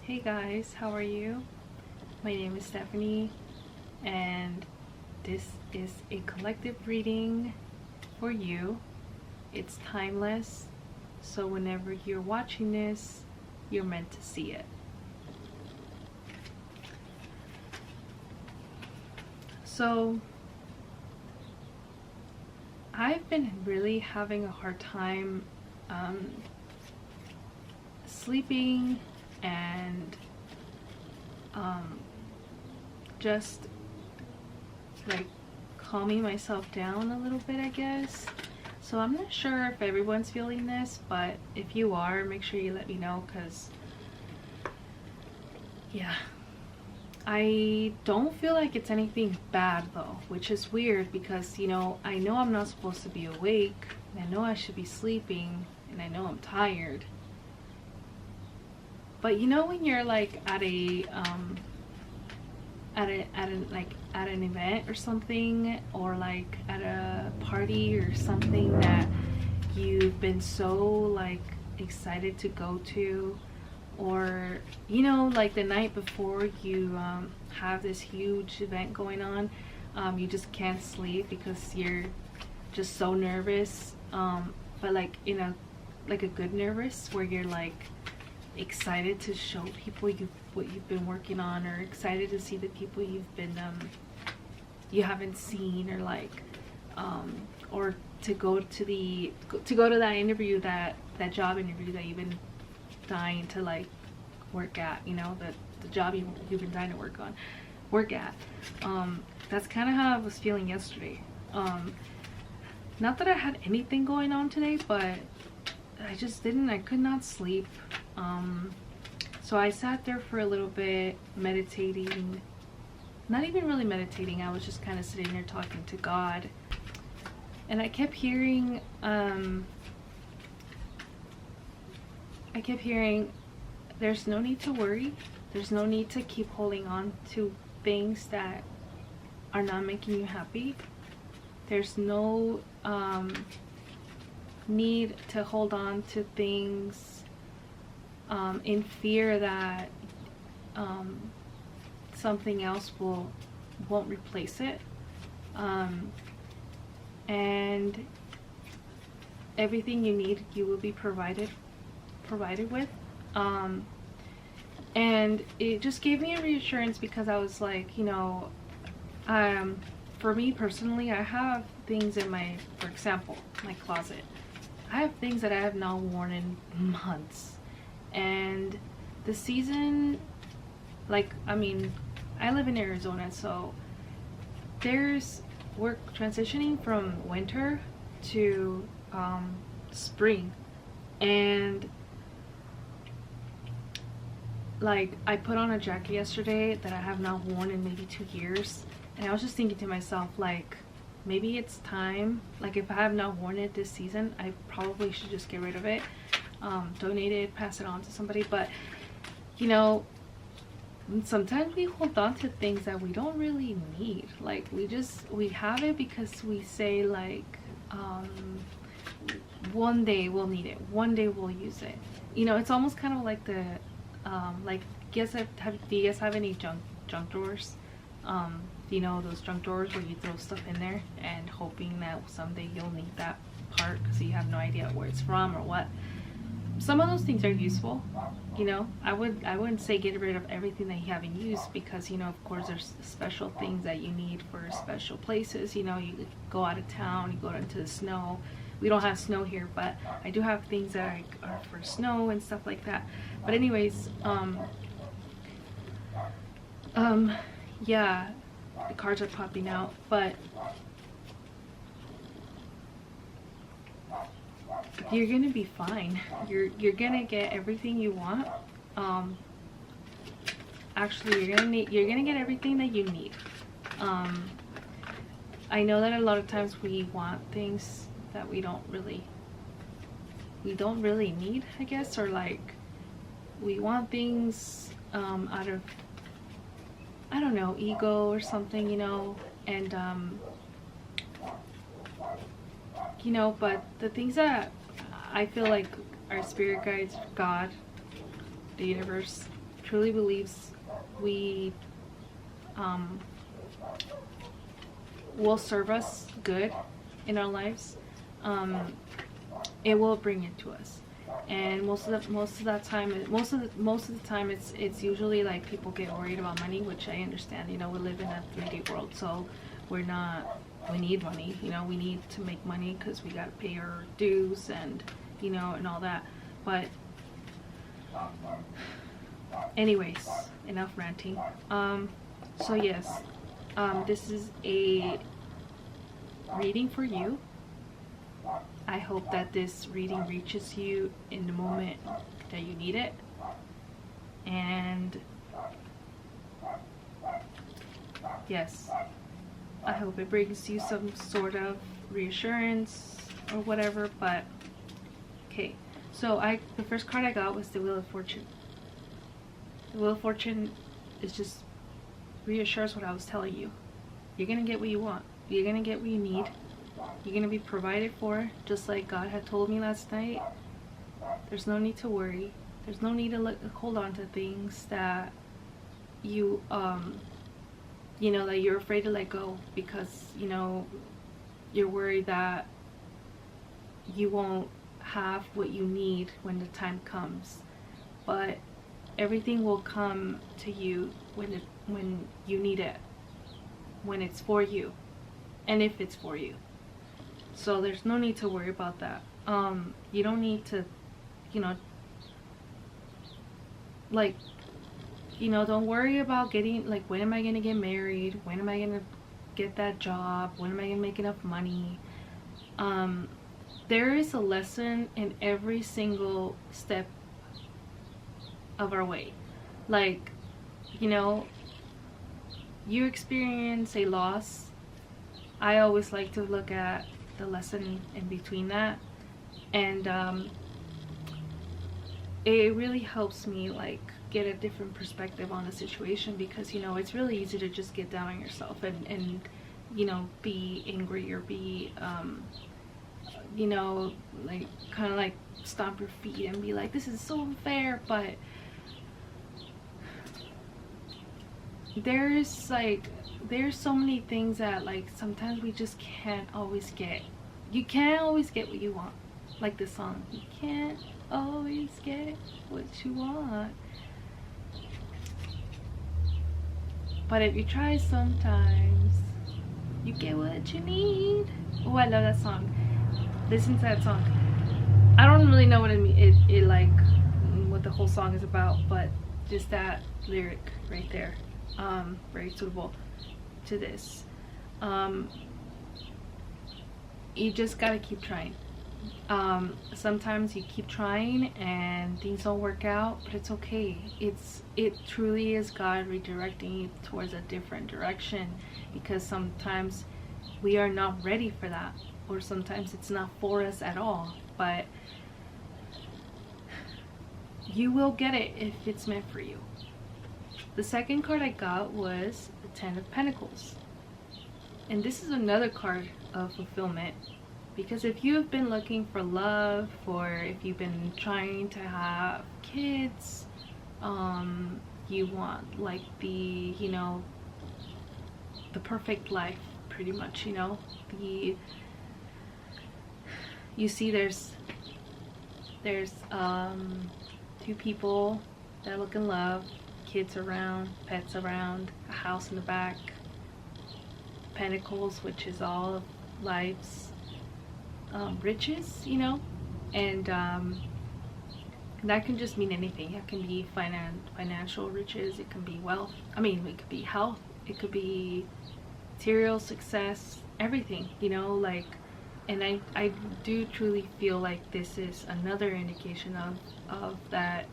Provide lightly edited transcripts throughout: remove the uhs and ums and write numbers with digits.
Hey guys, how are you? My name is Stephanie, and this is a collective reading for you. It's timeless, so whenever you're watching this, you're meant to see it. So, I've been really having a hard time sleeping and just like calming myself down a little bit, I guess. So I'm not sure if everyone's feeling this, but if you are, make sure you let me know, because yeah, I don't feel like it's anything bad though, which is weird because I know I'm not supposed to be awake, and I know I should be sleeping, and I know I'm tired. But when you're like at an event or something, or like at a party or something that you've been so like excited to go to, or like the night before you have this huge event going on, you just can't sleep because you're just so nervous, but like like a good nervous where you're like excited to show people what you've been working on, or excited to see the people you haven't seen, or like or to go to that interview, that job interview that you've been dying to like work at, the job you've been dying to work at. That's kind of how I was feeling yesterday. Not that I had anything going on today, but I could not sleep. So I sat there for a little bit meditating, not even really meditating, I was just kind of sitting there talking to God, and I kept hearing there's no need to worry, there's no need to keep holding on to things that are not making you happy. There's no need to hold on to things in fear that something else won't replace it, and everything you need, you will be provided with. And it just gave me a reassurance, because I was like, for me personally, I have things in for example, my closet. I have things that I have not worn in months. And the season, like, I live in Arizona, so we're transitioning from winter to spring, and like I put on a jacket yesterday that I have not worn in maybe 2 years, and I was just thinking to myself, like, maybe it's time, like if I have not worn it this season, I probably should just get rid of it, donate it, pass it on to somebody. But sometimes we hold on to things that we don't really need. Like we have it because we say like, one day we'll need it, one day we'll use it. It's almost kind of like the like, do you guys have any junk drawers? Those junk drawers where you throw stuff in there and hoping that someday you'll need that part because you have no idea where it's from or what. Some of those things are useful. I wouldn't say get rid of everything that you haven't used, because of course there's special things that you need for special places. You go out of town, you go into the snow. We don't have snow here, but I do have things that are for snow and stuff like that. But anyways, yeah, the cards are popping out, but you're gonna be fine. You're gonna get everything you want. Actually, you're gonna get everything that you need. I know that a lot of times we want things that we don't really need, I guess, or like we want things out of, I don't know, ego or something, and but the things that I feel like our spirit guides, God, the universe, truly believes we will serve us good in our lives, it will bring it to us. And most of the time it's usually like people get worried about money, which I understand. You know, we live in a 3D world, so we need money. You know, we need to make money because we gotta pay our dues and, you know, and all that. But anyways, enough ranting. So yes, this is a reading for you. I hope that this reading reaches you in the moment that you need it, and yes, I hope it brings you some sort of reassurance or whatever. But okay, so the first card I got was the Wheel of Fortune. The Wheel of Fortune is just reassures what I was telling you. You're gonna get what you want. You're gonna get what you need. You're gonna be provided for, just like God had told me last night. There's no need to worry. There's no need to hold on to things that you you know, that you're afraid to let go, because, you know, you're worried that you won't have what you need when the time comes. But everything will come to you when you need it, when it's for you, and if it's for you. So there's no need to worry about that. You don't need to, you know, like, you know, don't worry about getting, like, when am I gonna get married? When am I gonna get that job? When am I gonna make enough money? There is a lesson in every single step of our way. Like, you know, you experience a loss. I always like to look at the lesson in between that, and it really helps me, like, get a different perspective on the situation, because, you know, it's really easy to just get down on yourself and you know, be angry or be you know, like, kind of like stomp your feet and be like, this is so unfair. But there's so many things that, like, sometimes we just can't always get. You can't always get what you want. Like the song, you can't always get what you want, but if you try sometimes, you get what you need. Oh, I love that song. Listen to that song. I don't really know what it like, what the whole song is about, but just that lyric right there, very suitable to this. You just gotta keep trying. Sometimes you keep trying and things don't work out, but it's okay. It truly is God redirecting you towards a different direction, because sometimes we are not ready for that, or sometimes it's not for us at all. But you will get it if it's meant for you. The second card I got was the Ten of Pentacles, and this is another card of fulfillment. Because if you have been looking for love, or if you've been trying to have kids, you want, like, the, you know, the perfect life, pretty much, you know, you see there's two people that look in love, kids around, pets around, a house in the back, pentacles, which is all of life's riches, you know, and that can just mean anything. It can be financial riches, it can be wealth, I mean, it could be health, it could be material success, everything, you know, like. And I do truly feel like this is another indication of that.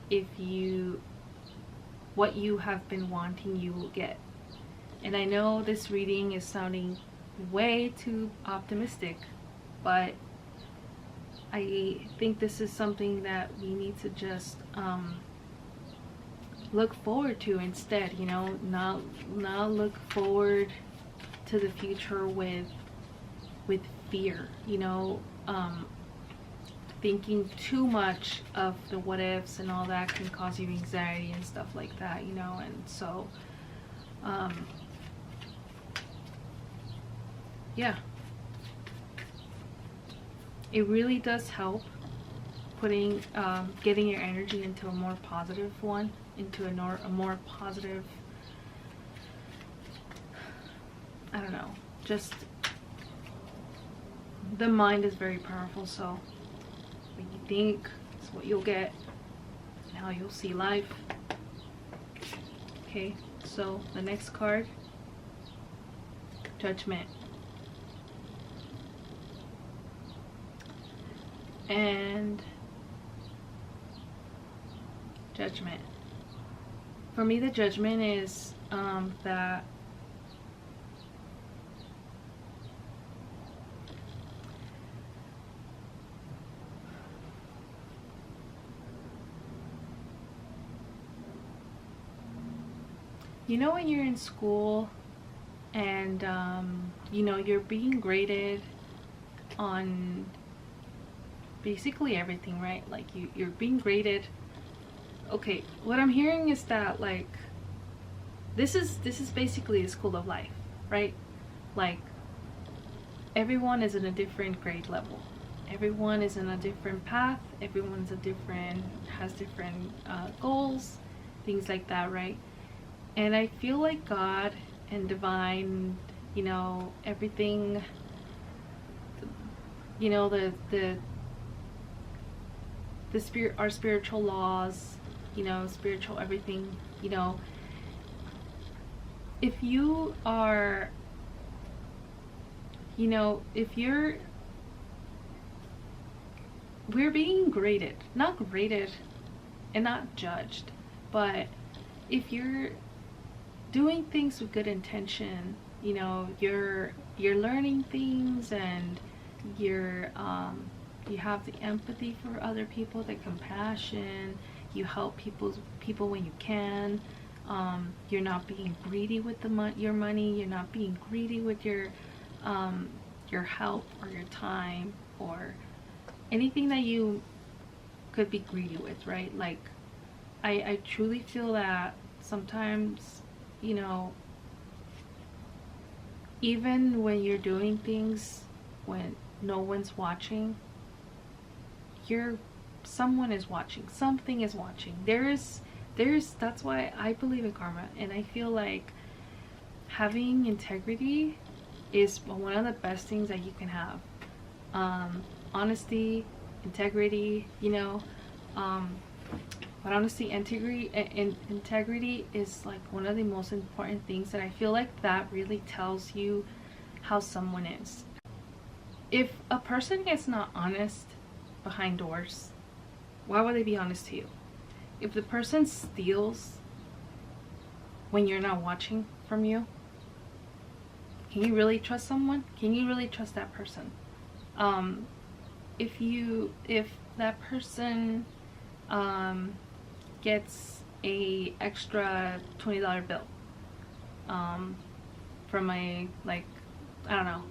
If what you have been wanting, you will get. And I know this reading is sounding way too optimistic, but I think this is something that we need to just look forward to instead, you know, not look forward to the future with fear, you know. thinking too much of the what ifs and all that can cause you anxiety and stuff like that, you know. And so yeah, it really does help putting getting your energy into a more positive one, into a more positive, I don't know, just the mind is very powerful. So what you think is what you'll get and how you'll see life. Okay, so the next card, Judgment. And Judgment. For me, the Judgment is that you know, when you're in school and you know, you're being graded on basically everything, right? Like you're being graded. Okay, what I'm hearing is that like this is basically the school of life, right? Like everyone is in a different grade level, everyone is in a different path, everyone's has different goals, things like that, right? And I feel like God and divine, you know, everything, you know, the spirit, our spiritual laws, you know, spiritual everything, you know, if you are, you know, we're being graded, not graded and not judged, but if you're doing things with good intention, you know, you're learning things, and you have the empathy for other people, the compassion, you help people when you can, you're not being greedy with your money, you're not being greedy with your help or your time or anything that you could be greedy with, right? Like I truly feel that sometimes, you know, even when you're doing things when no one's watching, someone is watching, something is watching. There's that's why I believe in karma, and I feel like having integrity is one of the best things that you can have. Honesty, integrity, you know, but honestly, integrity is like one of the most important things, and I feel like that really tells you how someone is. If a person is not honest behind doors, why would they be honest to you? If the person steals when you're not watching from you, can you really trust someone? Can you really trust that person? If that person gets a extra $20 bill from a, like, I don't know,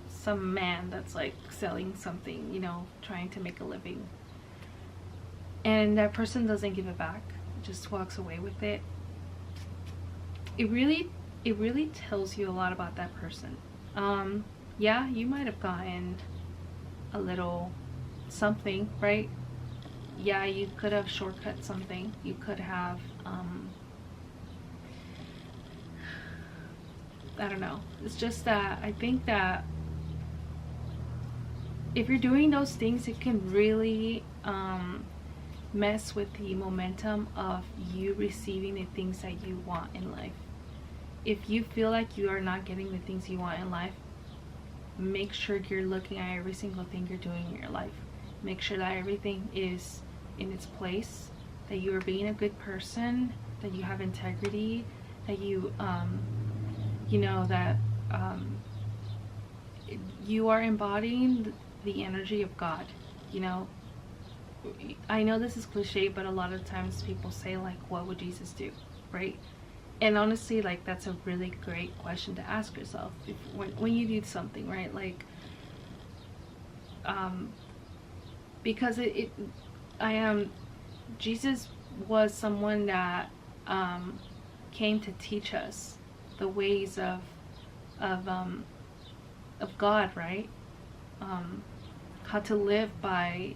some man that's like selling something, you know, trying to make a living, and that person doesn't give it back, just walks away with it, it really tells you a lot about that person. Yeah, you might have gotten a little something, right? Yeah, you could have shortcut something, you could have I don't know. It's just that I think that if you're doing those things, it can really mess with the momentum of you receiving the things that you want in life. If you feel like you are not getting the things you want in life, make sure you're looking at every single thing you're doing in your life. Make sure that everything is in its place, that you are being a good person, that you have integrity, that you you know, that you are embodying the energy of God. You know, I know this is cliche, but a lot of times people say like, what would Jesus do, right? And honestly, like, that's a really great question to ask yourself when you do something, right? Like because I am, Jesus was someone that came to teach us the ways of um, of God, right? How to live by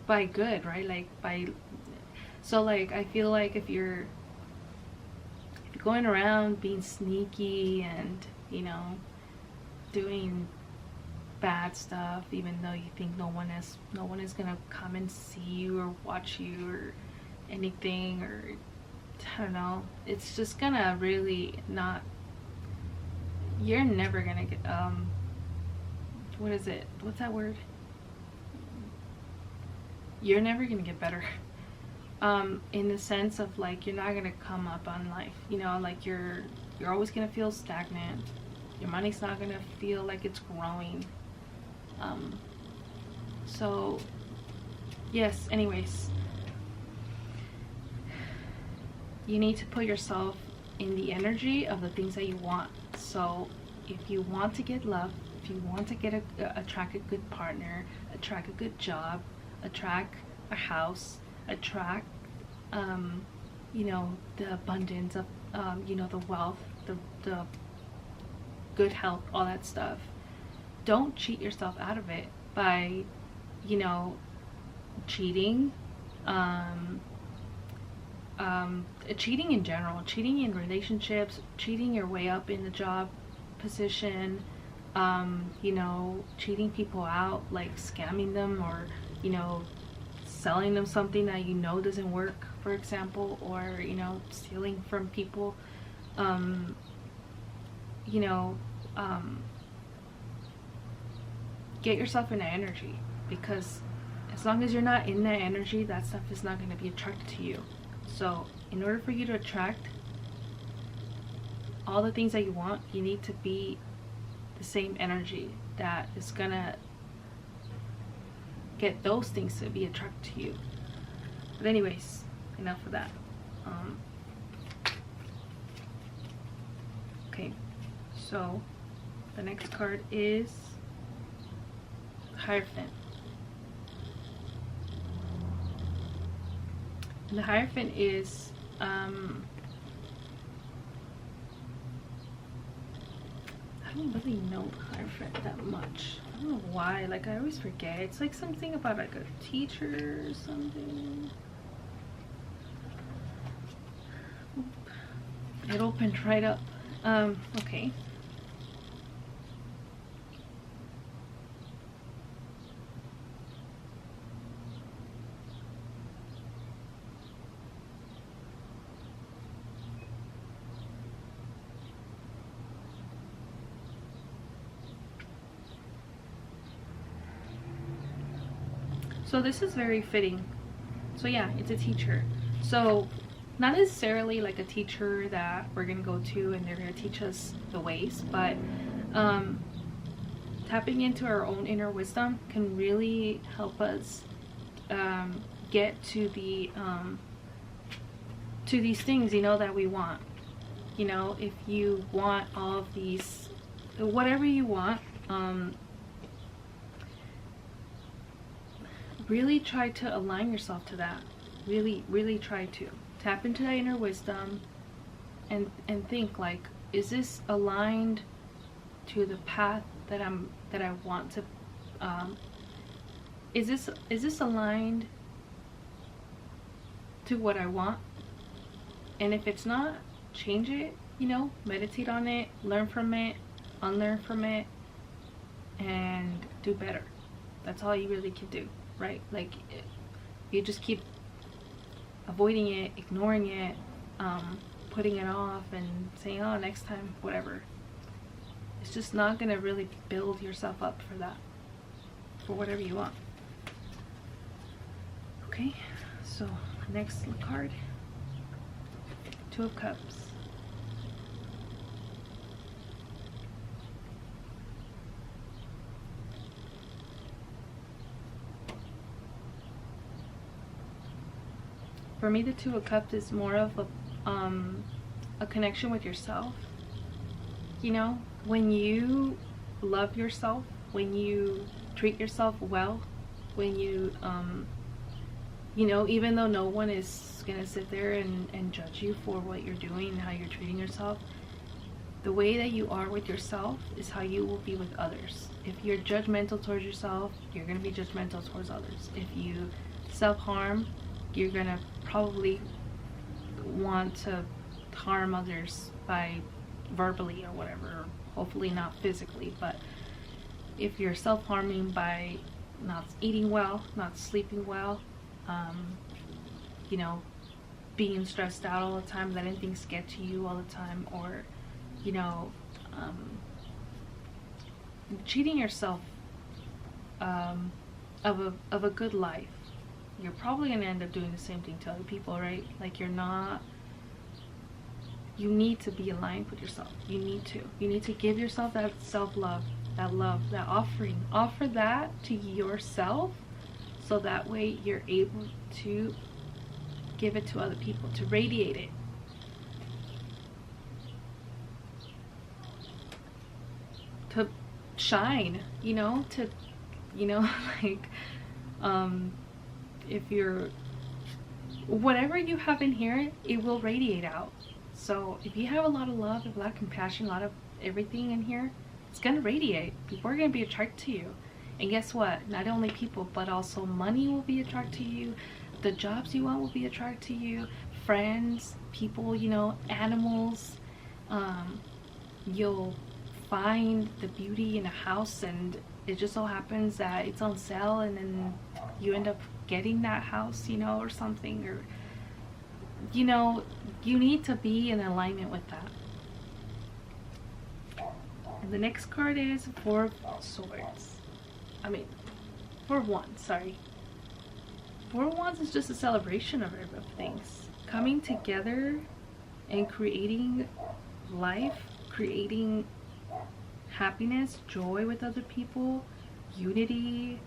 good, right? Like by, so like I feel like if you're going around being sneaky and, you know, doing bad stuff even though you think no one is gonna come and see you or watch you or anything, or I don't know, it's just gonna really not, you're never gonna get what is it, what's that word, you're never gonna get better in the sense of like you're not gonna come up on life, you know, like you're always gonna feel stagnant, your money's not gonna feel like it's growing. So yes, anyways, you need to put yourself in the energy of the things that you want. So if you want to get love, if you want to get attract a good partner, attract a good job, attract a house, attract you know, the abundance of you know, the wealth, the good health, all that stuff, don't cheat yourself out of it by, you know, cheating, cheating in general, cheating in relationships, cheating your way up in the job position, you know, cheating people out, like scamming them, or, you know, selling them something that you know doesn't work, for example, or, you know, stealing from people, you know, get yourself in that energy, because as long as you're not in that energy, that stuff is not going to be attracted to you. So in order for you to attract all the things that you want, you need to be the same energy that is gonna get those things to be attracted to you. But anyways, enough of that. Okay, so the next card is Hierophant. And the Hierophant is I don't really know Hierophant that much. I don't know why, like I always forget. It's like something about like a teacher or something. It opened right up. Okay. So this is very fitting. So yeah, it's a teacher. So not necessarily like a teacher that we're gonna go to and they're gonna teach us the ways, but tapping into our own inner wisdom can really help us get to the to these things, you know, that we want. You know, if you want all of these, whatever you want, really try to align yourself to that. Really try to tap into that inner wisdom and think like, is this aligned to the path that I want to, is this aligned to what I want? And if it's not, change it, you know, meditate on it, learn from it, unlearn from it, and do better. That's all you really can do, right? Like, you just keep avoiding it, ignoring it, putting it off and saying, oh, next time, whatever. It's just not gonna really build yourself up for that, for whatever you want. Okay, so next card, Two of Cups. For me, the Two of Cups is more of a connection with yourself. You know, when you love yourself, when you treat yourself well, when you you know, even though no one is gonna sit there and judge you for what you're doing and how you're treating yourself, the way that you are with yourself is how you will be with others. If you're judgmental towards yourself, you're gonna be judgmental towards others. If you self-harm, you're gonna probably want to harm others by verbally or whatever, hopefully not physically. But if you're self-harming by not eating well, not sleeping well, you know, being stressed out all the time, letting things get to you all the time, or you know, cheating yourself of a good life, you're probably gonna end up doing the same thing to other people, right? Like, you're not, you need to be aligned with yourself. You need to give yourself that self-love, that love, that offering. Offer that to yourself, so that way you're able to give it to other people, to radiate it. To shine, you know, to, you know, like, if you're, whatever you have in here, it will radiate out. So if you have a lot of love, a lot of compassion, a lot of everything in here, it's gonna radiate. People are gonna be attracted to you. And guess what? Not only people, but also money will be attracted to you. The jobs you want will be attracted to you. Friends, people, you know, animals. You'll find the beauty in a house, and it just so happens that it's on sale, and then you end up getting that house, you know, or something. Or, you know, you need to be in alignment with that. And the next card is Four of Swords. I mean, Four of Wands, sorry. Four of Wands is just a celebration of things coming together and creating life, creating happiness, joy with other people, unity.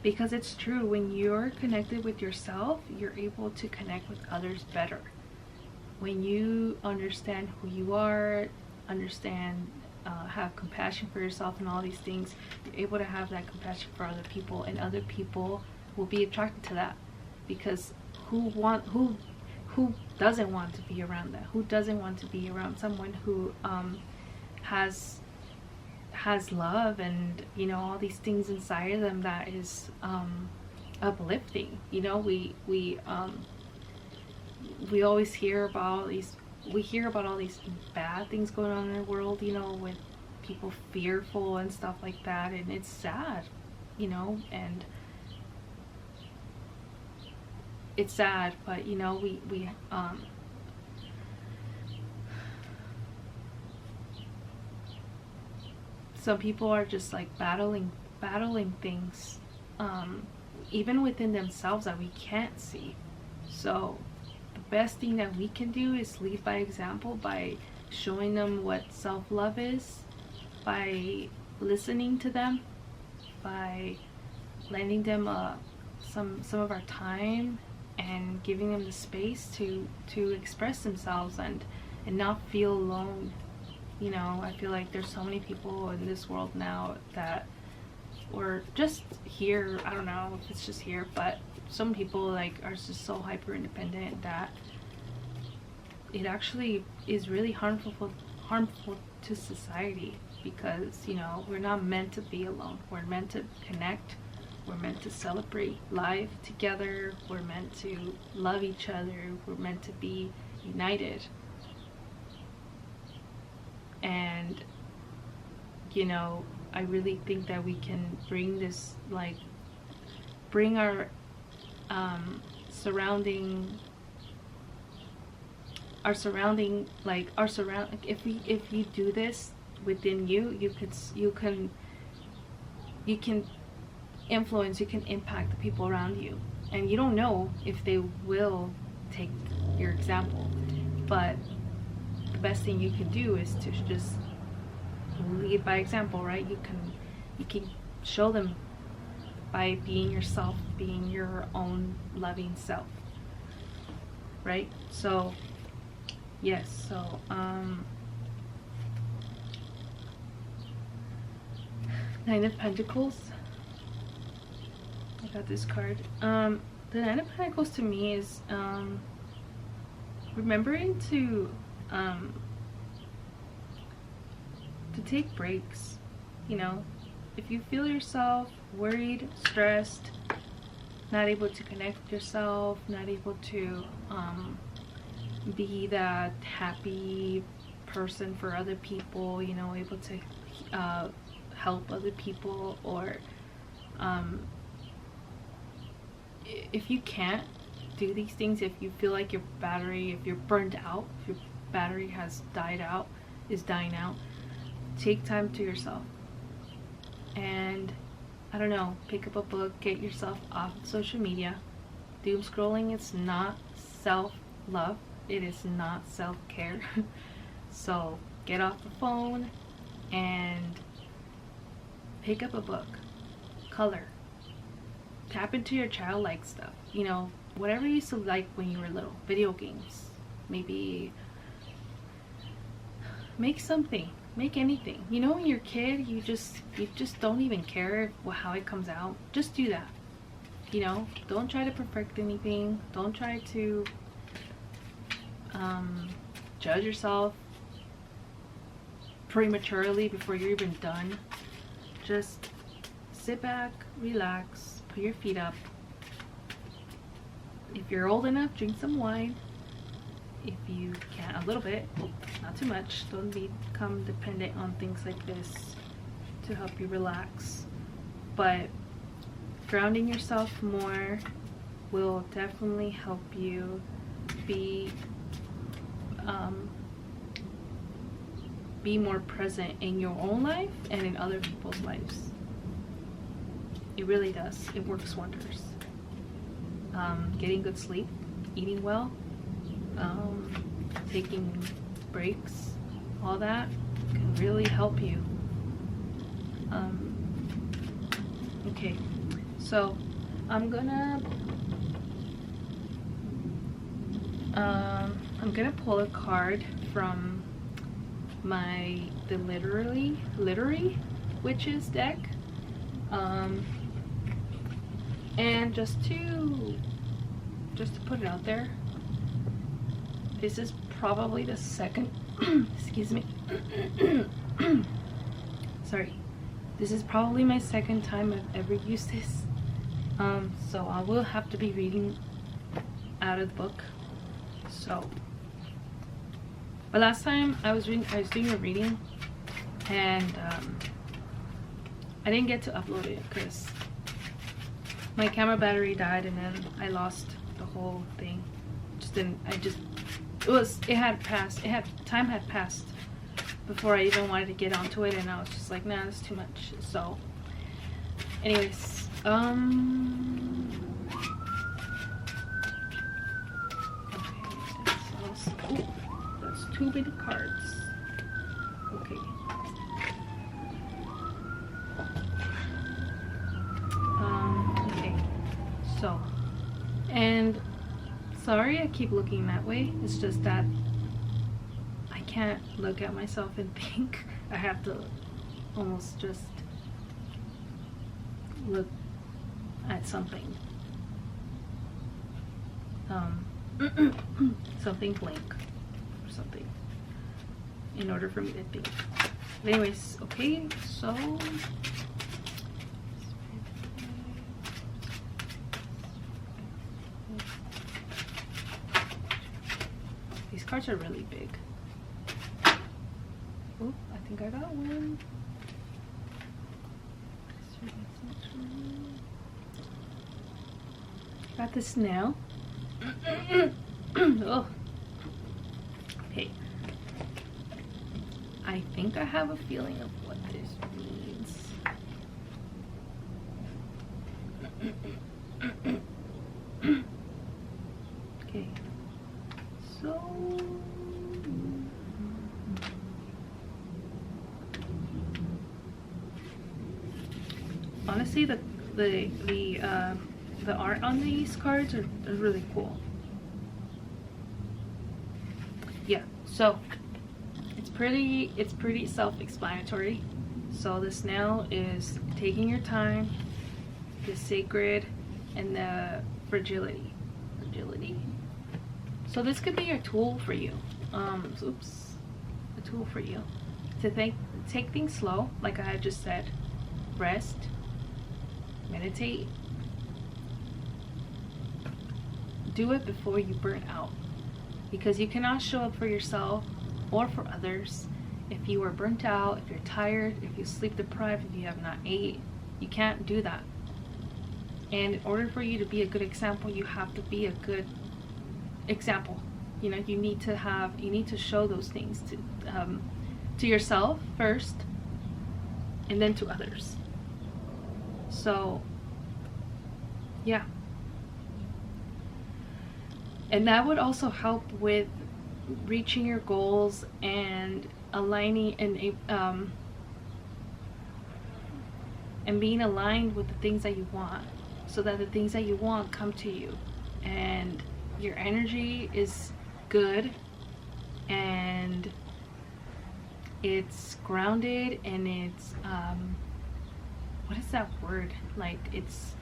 Because it's true, when you're connected with yourself, you're able to connect with others better. When you understand who you are, understand, have compassion for yourself and all these things, you're able to have that compassion for other people, and other people will be attracted to that. Because who doesn't want to be around that? Who doesn't want to be around someone who has love and, you know, all these things inside of them that is uplifting? You know, we always hear about all these, all these bad things going on in the world, you know, with people fearful and stuff like that, and it's sad, you know, and it's sad. But you know, we some people are just like battling things, even within themselves, that we can't see. So the best thing that we can do is lead by example, by showing them what self-love is, by listening to them, by lending them some of our time, and giving them the space to express themselves and not feel alone. You know, I feel like there's so many people in this world now that, or just here, I don't know if it's just here, but some people like are just so hyper independent that it actually is really harmful to society. Because, you know, we're not meant to be alone. We're meant to connect. We're meant to celebrate life together. We're meant to love each other. We're meant to be united. And, you know, I really think that we can bring this, like, bring our surrounding, like, if you do this within you, you can influence, you can impact the people around you, and you don't know if they will take your example. But the best thing you can do is to just lead by example, right? You can show them by being yourself, being your own loving self, right? So yes, so Nine of Pentacles. I got this card. The Nine of Pentacles to me is remembering to take breaks. You know, if you feel yourself worried, stressed, not able to connect with yourself, not able to be that happy person for other people, you know, able to help other people, or if you can't do these things, if you feel like your battery, if you're burned out, if your battery has died out, is dying out, take time to yourself. And I don't know, pick up a book, get yourself off social media. Doom scrolling is not self-love, it is not self-care. So get off the phone and pick up a book, color, tap into your childlike stuff, you know, whatever you used to like when you were little. Video games, maybe make something, make anything. You know, when you're a kid, you just don't even care how it comes out. Just do that. You know, don't try to perfect anything. Don't try to judge yourself prematurely before you're even done. Just sit back, relax, put your feet up. If you're old enough, drink some wine. If you can, a little bit, not too much. Don't become dependent on things like this to help you relax. But grounding yourself more will definitely help you be more present in your own life and in other people's lives. It really does. It works wonders. Getting good sleep, eating well, taking breaks, all that can really help you. Okay, so I'm gonna pull a card from the literary witches deck, and just to put it out there, this is probably the second excuse me sorry, this is probably my second time I've ever used this, so I will have to be reading out of the book. So, but last time I was doing a reading, and I didn't get to upload it because my camera battery died, and then I lost the whole thing. Time had passed before I even wanted to get onto it, and I was just like, nah, that's too much. So anyways, okay, that's too many cards. Okay. Okay, so, and sorry I keep looking that way, it's just that I can't look at myself and think. I have to almost just look at something, something blank or something, in order for me to think. But anyways, okay, so these cards are really big. Oh, I think I got one. Got the snail. Oh. Okay. I think I have a feeling of what this means. Okay. So honestly, the art on these cards are really cool. Yeah, so it's pretty self-explanatory. So the snail is taking your time, the sacred, and the fragility. So this could be a tool for you. A tool for you to take things slow, like I just said. Rest, meditate. Do it before you burn out, because you cannot show up for yourself or for others if you are burnt out, if you're tired, if you sleep deprived, if you have not ate. You can't do that. And in order for you to be a good example, you have to be a good example. You know, you need to show those things to yourself first, and then to others. So yeah, and that would also help with reaching your goals and aligning and being aligned with the things that you want, so that the things that you want come to you, and your energy is good, and it's grounded, and it's what is that word, like, it's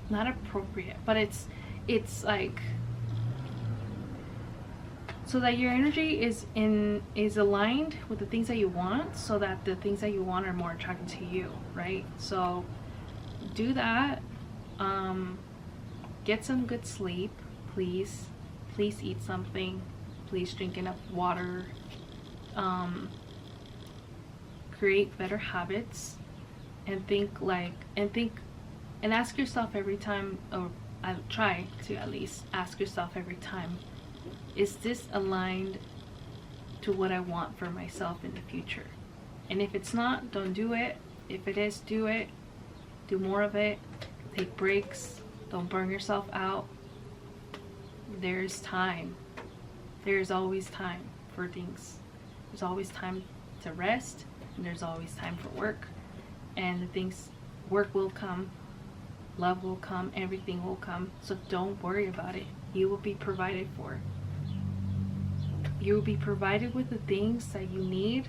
not appropriate, but it's like, so that your energy is aligned with the things that you want, so that the things that you want are more attracted to you, right? So do that. Get some good sleep, please eat something, please drink enough water, create better habits, and ask yourself every time, or I try to at least ask yourself every time, is this aligned to what I want for myself in the future? And if it's not, don't do it. If it is, do it. Do more of it. Take breaks. Don't burn yourself out. There's time. There's always time for things. There's always time to rest, and there's always time for work. And work will come, love will come, everything will come. So don't worry about it. You will be provided for. You will be provided with the things that you need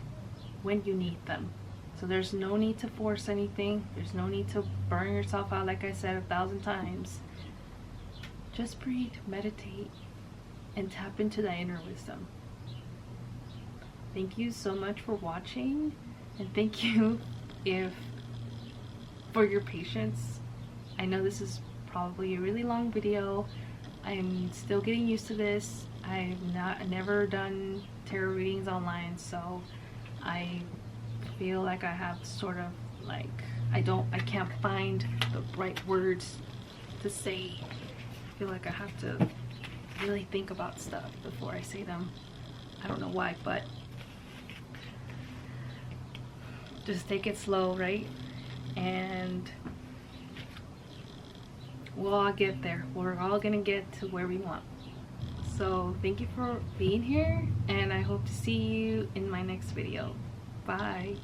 when you need them. So there's no need to force anything. There's no need to burn yourself out, like I said 1,000 times. Just breathe, meditate, and tap into that inner wisdom. Thank you so much for watching, and thank you for your patience. I know this is probably a really long video. I'm still getting used to this. I've never done tarot readings online, so I feel like I have sort of like, I can't find the right words to say. I feel like I have to really think about stuff before I say them. I don't know why, but just take it slow, right? And we'll all get there. We're all gonna get to where we want. So thank you for being here, and I hope to see you in my next video. Bye.